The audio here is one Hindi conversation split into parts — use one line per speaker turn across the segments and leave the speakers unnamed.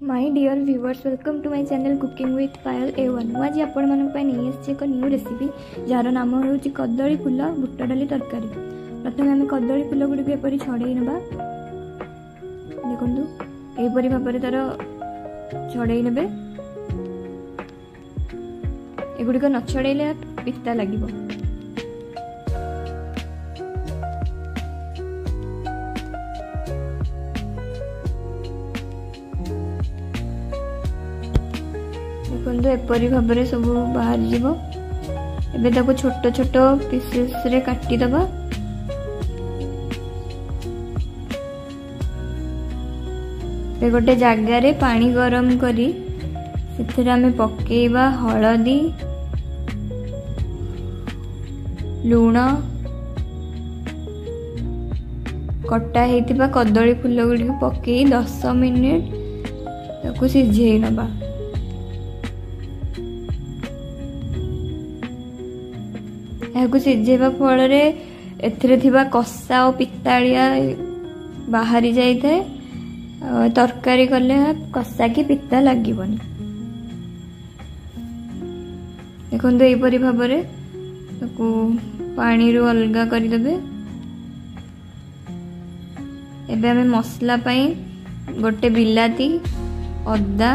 My dear viewers welcome to my channel cooking with Payal A1 मुझे आपण नहीं एक न्यू रेसिपी जार नाम हूँ कदली फुल बुट डाली तरकारी। प्रथम आम कदली फुल गुड़िक एपरी छड़े ना देखु यहपरी भाव में तार छड़े ने एगुड़िक न छड़े पिता लगे। देखो एपरी भाव में सब बाहर जीव एबे छोट छोट पीसेस रे काटी दबा। गोटे जगार पानी गरम करी से आम पकेबा हलदी लुण कटा होता कदली फुल गुड़ी पकई 10 मिनिट ताकू सिझे नबा। यह सिझेबा फल कषा और पितालिया बाहरी जाए तरकारी कले कषा की पिता लगनी। देखो यहपरी भाव में पानी रू अलगा करदे। एबे आमे मसला पाई गोटे बिलाती अदा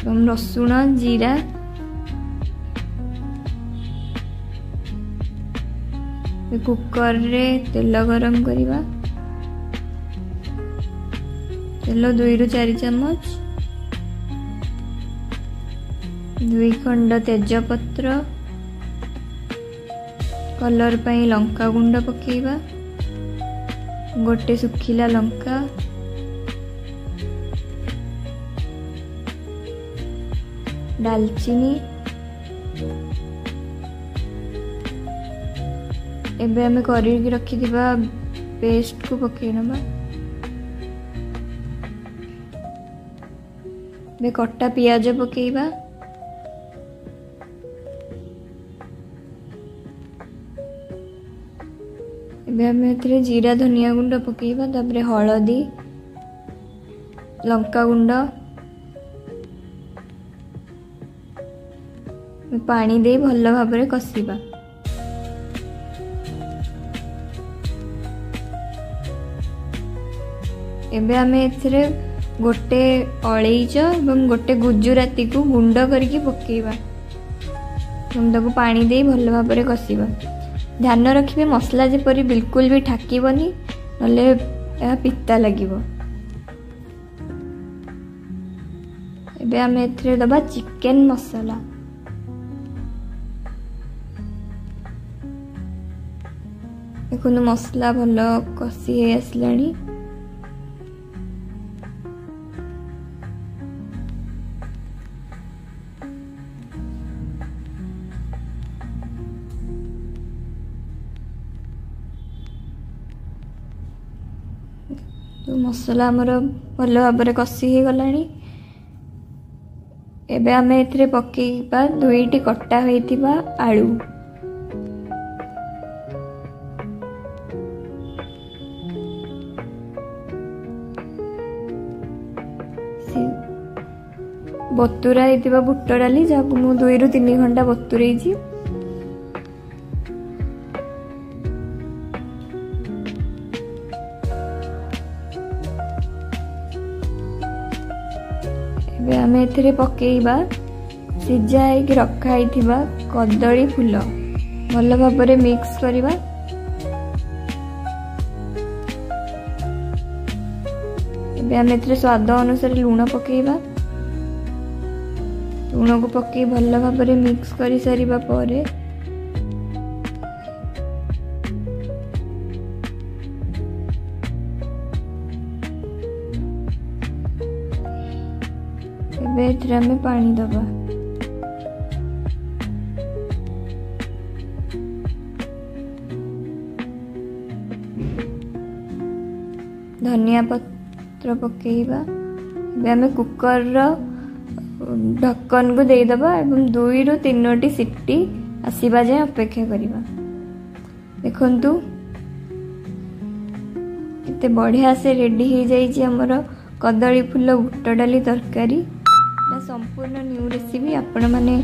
रसुण जीरा कुकर रे तेल गरम करिबा। तेल 2 ରୁ 4 चम्मच 2 खंड तेजपत्र कलर पाई लंका गुंड पकेबा गोटे सुखिला लंका दालचीनी एबे हमें करी रखी पेस्ट को पकई नबा। बे कटा पियाज पकेबा एबे हमें एथिरे जीरा धनिया गुंड पकेबा तापरे हळदी लंका गुंड पानी दे भल भाव में कषिबा। एबे आमे एथिरे गोटे अलैच एवं गोटे गुजराती को गुंड करके पकेबा। ताकू पानी दे भल भाव में कषिबा। ध्यान रखिए मसला जेपरी बिल्कुल भी ठाकिबनी नले पिता लगिबो। एबे आमे एथिरे दबा चिकन मसाला। देखो मसला भल कषि हो आसलानी। तो मसला आमर भल भाव में कषि हो गलानी। एबे आमे एथिरे पकेइबा 2टी कटा होइतिबा आलू। बतुरा होइतिबा बुट डाली जाकू मु 2 ରୁ 3 घंटा बतुरेइछि। आमे एथिरे पकेइबा सिझा है रखा है कदली फुल भल भाव में मिक्स करिबा। एबे आमे एथिरे स्वाद अनुसार लुण पकेइबा। लुण को पकई भल भाव में मिक्स करि सारिबा परे एबे आमे पानी दबा। धनिया पत्र पकेइबा। एबे आमे कुकर रो ढक्कन को देदबा एवं 2 ରୁ 3टी सीटी आसीबा जाए अपेक्षा करिबा। देखंतु केते बढ़िया से रेडी हो जाइए हमर कदली फुल बुट डाली तरकारी संपूर्ण न्यू रेसिपी आपण मैंने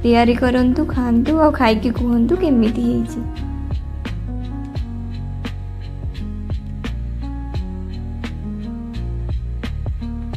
तैयारी करंतु खांतु और खाई कहतु केमिति ହେଇଛି।